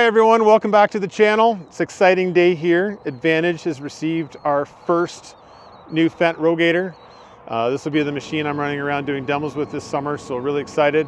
Hi everyone, welcome back to the channel. It's an exciting day here. Advantage has received our first new Fendt Rogator. This will be the machine I'm running around doing demos with this summer, so really excited.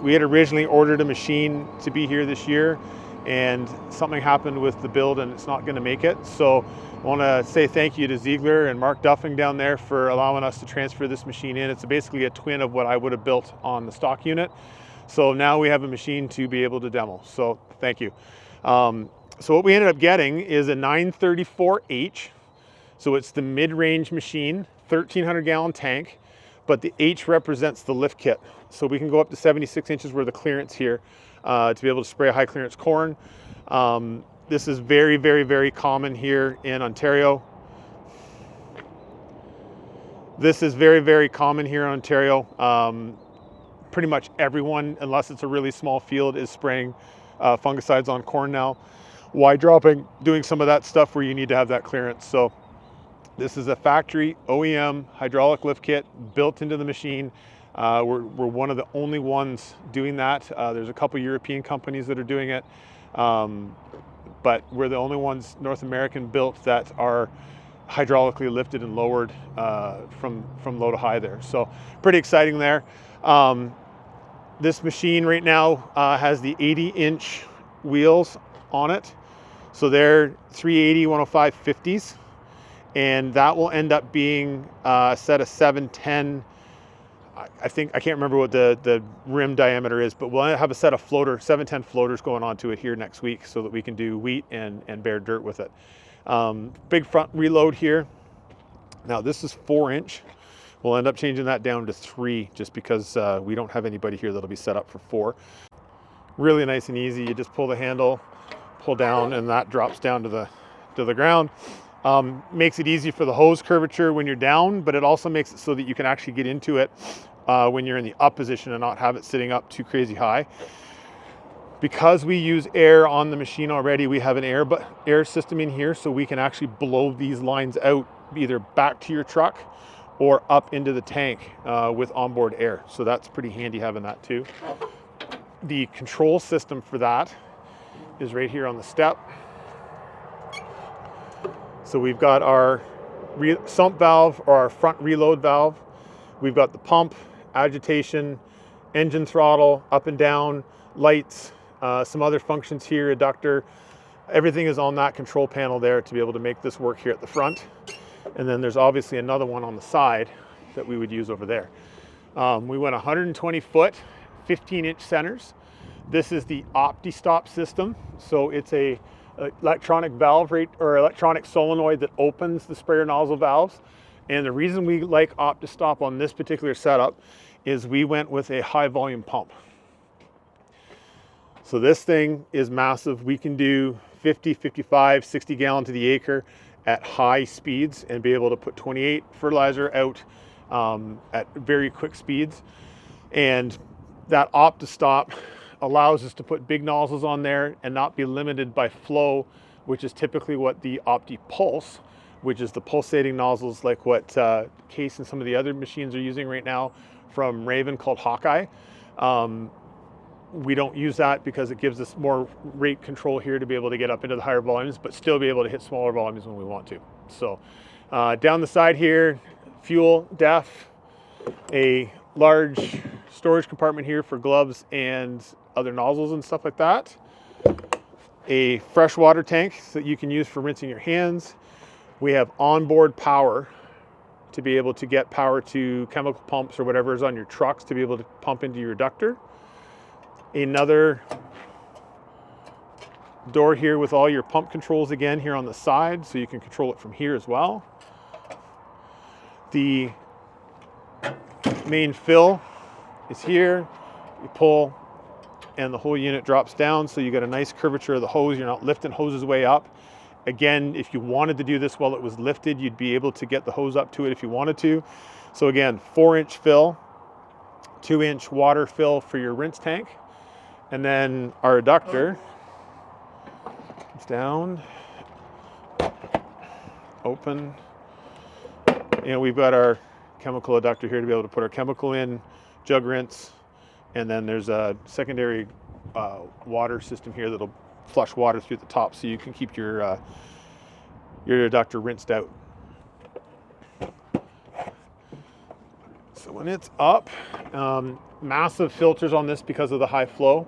We had originally ordered a machine to be here this year and something happened with the build and it's not going to make it. So I want to say thank you to Ziegler and Mark Duffing down there for allowing us to transfer this machine in. It's basically a twin of what I would have built on the stock unit. So now we have a machine to be able to demo. So thank you. So what we ended up getting is a 934H. So it's the mid-range machine, 1,300 gallon tank, but the H represents the lift kit. So we can go up to 76 inches worth of clearance here to be able to spray a high clearance corn. This is very, very, very common here in Ontario. This is very, very common here in Ontario. Pretty much everyone, unless it's a really small field, is spraying fungicides on corn now. Why dropping, doing some of that stuff where you need to have that clearance. So this is a factory OEM hydraulic lift kit built into the machine. We're one of the only ones doing that. There's a couple European companies that are doing it, but we're the only ones North American built that are hydraulically lifted and lowered from low to high there. So pretty exciting there. This machine right now has the 80-inch wheels on it. So they're 380, 105, 50s. And that will end up being a set of 710. I can't remember what the rim diameter is, but we'll have a set of 710 floaters going onto it here next week so that we can do wheat and bare dirt with it. Big front reload here. Now this is 4-inch. We'll end up changing that down to 3 just because we don't have anybody here that'll be set up for 4. Really nice and easy. You just pull the handle, pull down, and that drops down to the ground. Makes it easy for the hose curvature when you're down, but it also makes it so that you can actually get into it when you're in the up position and not have it sitting up too crazy high. Because we use air on the machine already, we have an air system in here, so we can actually blow these lines out either back to your truck or up into the tank with onboard air. So that's pretty handy having that too. The control system for that is right here on the step. So we've got our sump valve or our front reload valve. We've got the pump, agitation, engine throttle, up and down, lights, some other functions here, adductor. Everything is on that control panel there to be able to make this work here at the front. And then there's obviously another one on the side that we would use over there. We went 120 foot, 15-inch centers. This is the OptiStop system. So it's a electronic valve rate or electronic solenoid that opens the sprayer nozzle valves. And the reason we like OptiStop on this particular setup is we went with a high volume pump. So this thing is massive. We can do 50, 55, 60 gallon to the acre at high speeds and be able to put 28 fertilizer out at very quick speeds. And that OptiStop allows us to put big nozzles on there and not be limited by flow, which is typically what the OptiPulse, which is the pulsating nozzles like what Case and some of the other machines are using right now from Raven called Hawkeye. We don't use that because it gives us more rate control here to be able to get up into the higher volumes, but still be able to hit smaller volumes when we want to. So down the side here, fuel, DEF, a large storage compartment here for gloves and other nozzles and stuff like that. A freshwater tank that you can use for rinsing your hands. We have onboard power to be able to get power to chemical pumps or whatever is on your trucks to be able to pump into your ductor. Another door here with all your pump controls again here on the side, so you can control it from here as well. The main fill is here. You pull and the whole unit drops down, so you get a nice curvature of the hose. You're not lifting hoses way up. Again, if you wanted to do this while it was lifted, you'd be able to get the hose up to it if you wanted to. So again, 4-inch fill, 2-inch water fill for your rinse tank. And then our adductor comes down, open. We've got our chemical adductor here to be able to put our chemical in, jug rinse, and then there's a secondary water system here that'll flush water through the top so you can keep your adductor rinsed out. So when it's up, massive filters on this because of the high flow.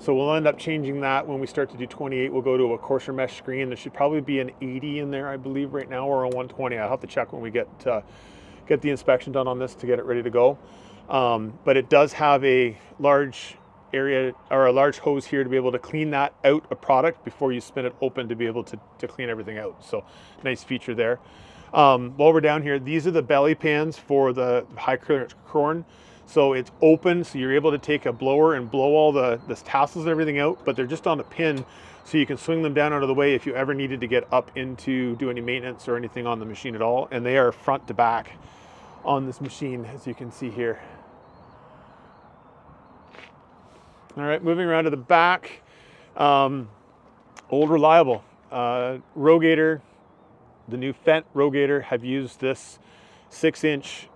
So we'll end up changing that when we start to do 28. We'll go to a coarser mesh screen. There should probably be an 80 in there, I believe, right now, or a 120. I'll have to check when we get the inspection done on this to get it ready to go. But it does have a large area or a large hose here to be able to clean that out of product before you spin it open to be able to clean everything out. So nice feature there. While we're down here, these are the belly pans for the high clearance corn. So it's open, so you're able to take a blower and blow all the tassels and everything out, but they're just on a pin, so you can swing them down out of the way if you ever needed to get up into do any maintenance or anything on the machine at all. And they are front to back on this machine, as you can see here. All right, moving around to the back. Old reliable. Rogator, the new Fendt Rogator, have used this 6-inch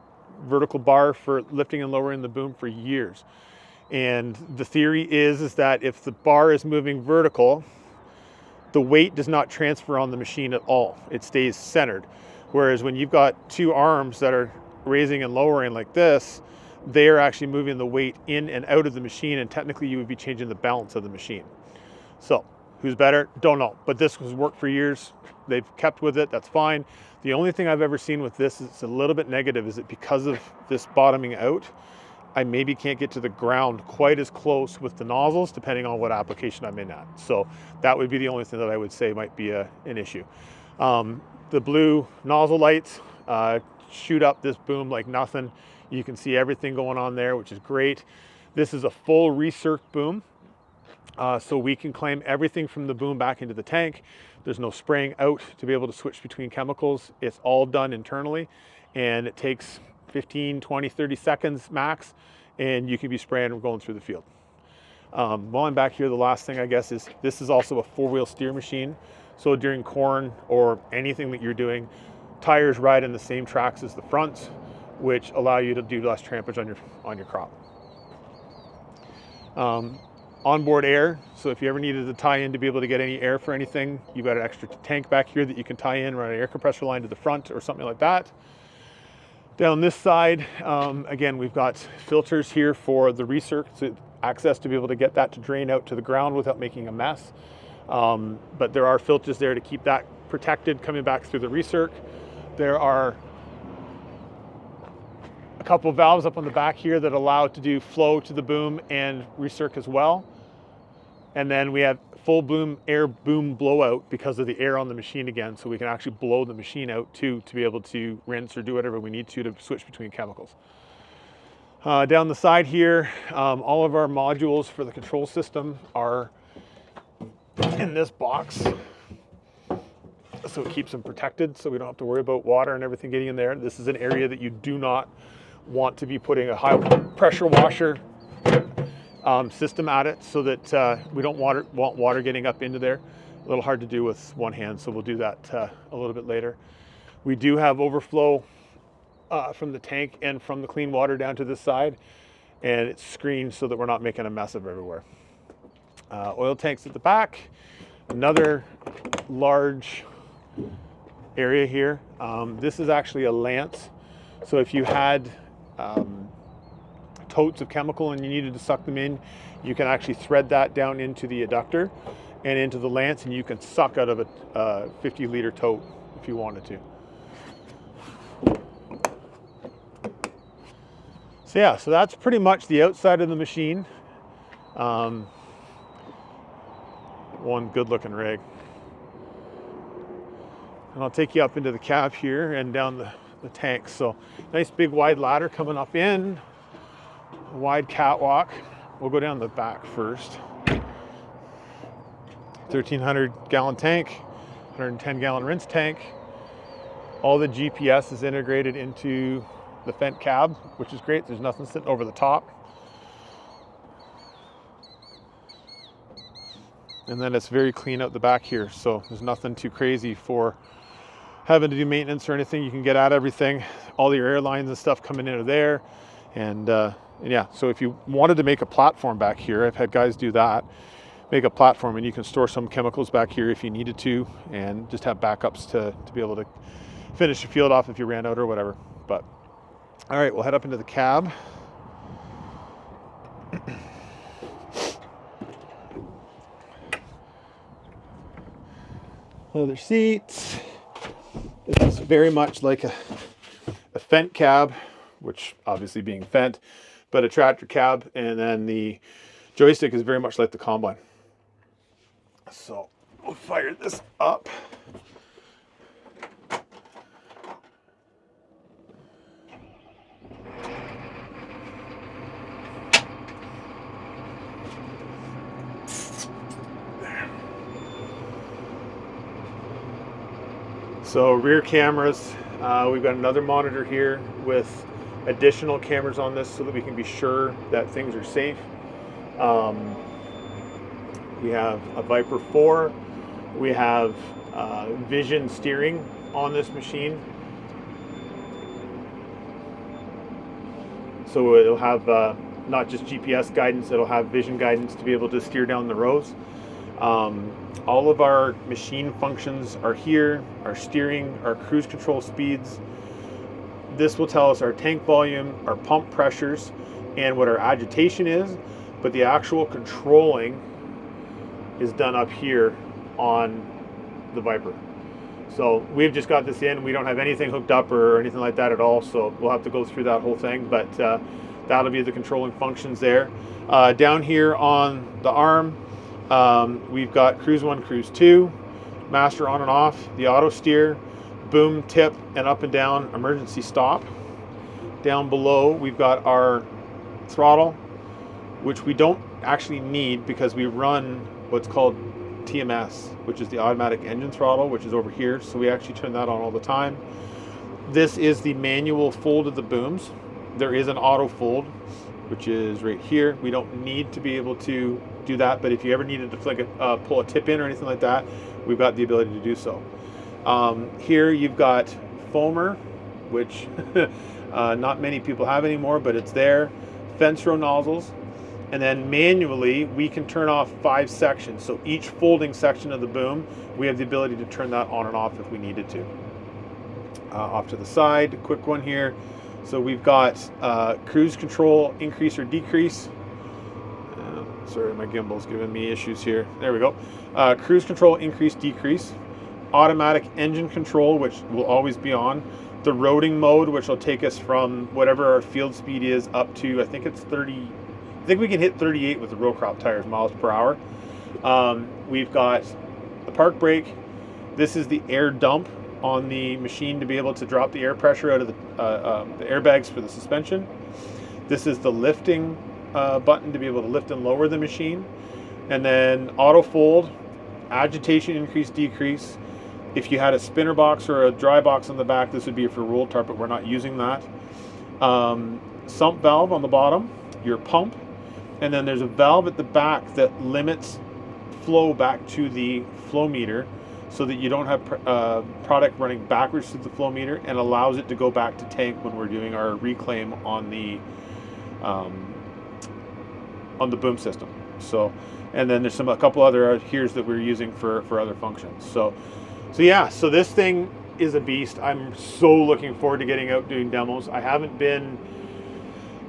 vertical bar for lifting and lowering the boom for years. And the theory is that if the bar is moving vertical, the weight does not transfer on the machine at all. It stays centered. Whereas when you've got two arms that are raising and lowering like this, they are actually moving the weight in and out of the machine, and technically you would be changing the balance of the machine. So who's better? Don't know, but this has worked for years. They've kept with it, that's fine. The only thing I've ever seen with this is a little bit negative, is that because of this bottoming out, I maybe can't get to the ground quite as close with the nozzles, depending on what application I'm in at. So that would be the only thing that I would say might be an issue. The blue nozzle lights shoot up this boom like nothing. You can see everything going on there, which is great. This is a full recirc boom. So we can claim everything from the boom back into the tank. There's no spraying out to be able to switch between chemicals. It's all done internally, and it takes 15, 20, 30 seconds max, and you can be spraying and going through the field. While I'm back here, the last thing I guess is this is also a 4-wheel steer machine. So during corn or anything that you're doing, tires ride in the same tracks as the fronts, which allow you to do less trampage on your crop. Onboard air, so if you ever needed to tie in to be able to get any air for anything, you've got an extra tank back here that you can tie in, run an air compressor line to the front or something like that. Down this side, again, we've got filters here for the recirc, so access to be able to get that to drain out to the ground without making a mess. But there are filters there to keep that protected coming back through the recirc. There are a couple of valves up on the back here that allow it to do flow to the boom and recirc as well. And then we have full boom air boom blowout because of the air on the machine again, so we can actually blow the machine out too to be able to rinse or do whatever we need to switch between chemicals. Down the side here, all of our modules for the control system are in this box, so it keeps them protected so we don't have to worry about water and everything getting in there. This is an area that you do not want to be putting a high pressure washer system at it, so that we don't want water getting up into there. A little hard to do with one hand, so we'll do that a little bit later. We do have overflow from the tank and from the clean water down to this side, and it's screened so that we're not making a mess of everywhere. Oil tanks at the back, another large area here. This is actually a lance, so if you had totes of chemical and you needed to suck them in, you can actually thread that down into the adductor and into the lance, and you can suck out of a 50-liter tote if you wanted to. So yeah, so that's pretty much the outside of the machine. One good-looking rig. And I'll take you up into the cab here and down the tank. So nice big wide ladder coming up in, a wide catwalk. We'll go down the back first. 1,300 gallon tank, 110 gallon rinse tank. All the GPS is integrated into the Fendt cab, which is great. There's nothing sitting over the top. And then it's very clean out the back here, so there's nothing too crazy for having to do maintenance or anything. You can get at everything. All your airlines and stuff coming into there. And yeah, so if you wanted to make a platform back here, I've had guys do that. make a platform, and you can store some chemicals back here if you needed to, and just have backups to be able to finish the field off if you ran out or whatever. But all right, we'll head up into the cab. Leather seats. This is very much like a Fendt cab, which obviously being Fendt, but a tractor cab, and then the joystick is very much like the combine. So we'll fire this up. So rear cameras, we've got another monitor here with additional cameras on this so that we can be sure that things are safe. We have a Viper 4. We have vision steering on this machine. So it'll have not just GPS guidance, it'll have vision guidance to be able to steer down the rows. All of our machine functions are here, our steering, our cruise control speeds. This will tell us our tank volume, our pump pressures, and what our agitation is, but the actual controlling is done up here on the Viper. So we've just got this in, we don't have anything hooked up or anything like that at all, so we'll have to go through that whole thing, but that'll be the controlling functions there. Down here on the arm, we've got cruise 1, cruise 2, master on and off, the auto steer, boom, tip, and up and down emergency stop. Down below we've got our throttle, which we don't actually need because we run what's called TMS, which is the automatic engine throttle, which is over here, so we actually turn that on all the time. This is the manual fold of the booms. There is an auto fold, which is right here. We don't need to be able to do that, but if you ever needed to pull a tip in or anything like that, we've got the ability to do so. Here you've got foamer, which not many people have anymore, but it's there. Fence row nozzles, and then manually we can turn off 5 sections. So each folding section of the boom, we have the ability to turn that on and off if we needed to. Off to the side, a quick one here. So we've got cruise control, increase or decrease. Sorry, my gimbal's giving me issues here. There we go. Cruise control, increase, decrease. Automatic engine control, which will always be on. The roading mode, which will take us from whatever our field speed is up to, I think it's 30, I think we can hit 38 with the row crop tires, miles per hour. We've got the park brake. This is the air dump on the machine to be able to drop the air pressure out of the airbags for the suspension. This is the lifting button to be able to lift and lower the machine. And then auto fold, agitation, increase, decrease. If you had a spinner box or a dry box on the back, this would be for roll tarp, but we're not using that. Sump valve on the bottom, your pump, and then there's a valve at the back that limits flow back to the flow meter so that you don't have product running backwards to the flow meter, and allows it to go back to tank when we're doing our reclaim on the boom system. So, and then there's a couple other here's that we're using for other functions. So yeah, so this thing is a beast. I'm so looking forward to getting out doing demos. I haven't done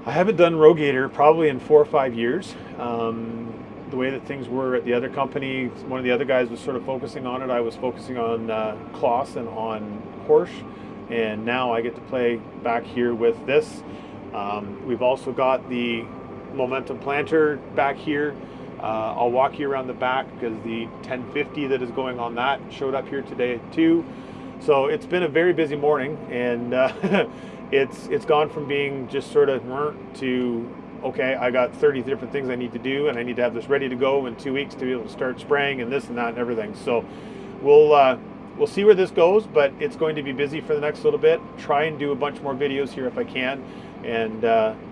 Rogator probably in 4 or 5 years. The way that things were at the other company, one of the other guys was sort of focusing on it. I was focusing on Kloss and on Porsche, and now I get to play back here with this. We've also got the Momentum planter back here. I'll walk you around the back because the 1050 that is going on that showed up here today too. So it's been a very busy morning, and it's gone from being just sort of to, okay, I got 30 different things I need to do, and I need to have this ready to go in 2 weeks to be able to start spraying and this and that and everything. So we'll see where this goes, but it's going to be busy for the next little bit. Try and do a bunch more videos here if I can. And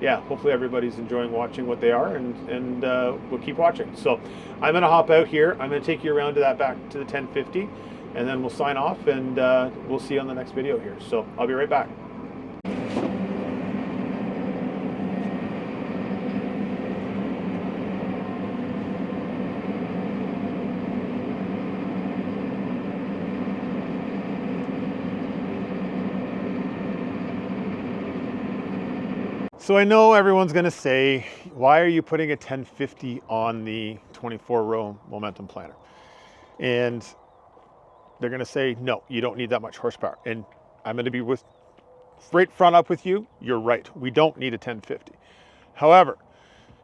yeah, hopefully everybody's enjoying watching what they are, and we'll keep watching. So I'm going to hop out here. I'm going to take you around to that back to the 1050, and then we'll sign off, and we'll see you on the next video here. So I'll be right back. So I know everyone's gonna say, why are you putting a 1050 on the 24 row momentum planter? And they're gonna say, no, you don't need that much horsepower. And I'm gonna be straight front up with you, you're right. We don't need a 1050. However,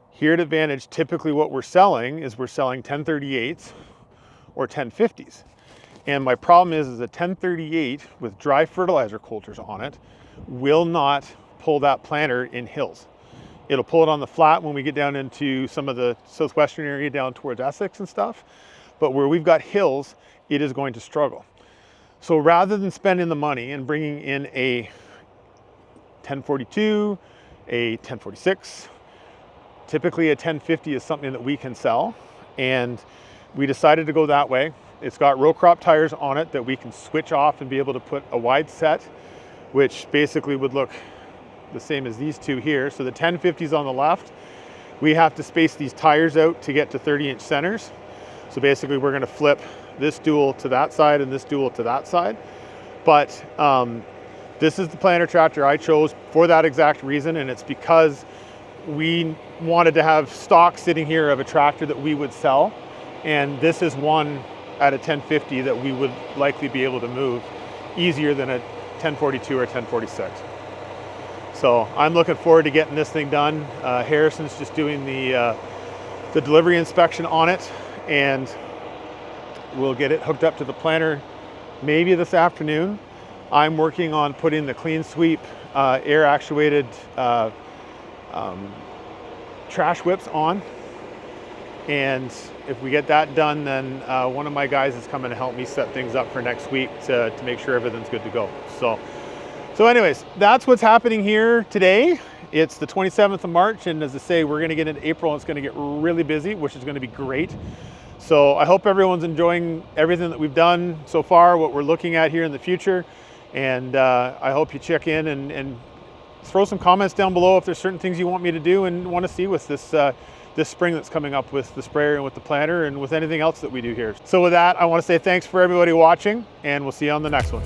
here at Advantage, typically what we're selling is we're selling 1038s or 1050s. And my problem is a 1038 with dry fertilizer coulters on it will not pull that planter in hills. It'll pull it on the flat when we get down into some of the southwestern area down towards Essex and stuff. But where we've got hills, it is going to struggle. So rather than spending the money and bringing in a 1042, a 1046, typically a 1050 is something that we can sell. And we decided to go that way. It's got row crop tires on it that we can switch off and be able to put a wide set, which basically would look the same as these two here. So the 1050s on the left, we have to space these tires out to get to 30-inch centers. So basically we're gonna flip this dual to that side and this dual to that side. But this is the planter tractor I chose for that exact reason, and it's because we wanted to have stock sitting here of a tractor that we would sell, and this is one at a 1050 that we would likely be able to move easier than a 1042 or 1046. So I'm looking forward to getting this thing done. Harrison's just doing the delivery inspection on it, and we'll get it hooked up to the planter maybe this afternoon. I'm working on putting the clean sweep air actuated trash whips on. And if we get that done, then one of my guys is coming to help me set things up for next week to make sure everything's good to go. So anyways, that's what's happening here today. It's the 27th of March, and as I say, we're gonna get into April and it's gonna get really busy, which is gonna be great. So I hope everyone's enjoying everything that we've done so far, what we're looking at here in the future. And I hope you check in and throw some comments down below if there's certain things you want me to do and want to see with this this spring that's coming up with the sprayer and with the planter and with anything else that we do here. So with that, I want to say thanks for everybody watching, and we'll see you on the next one.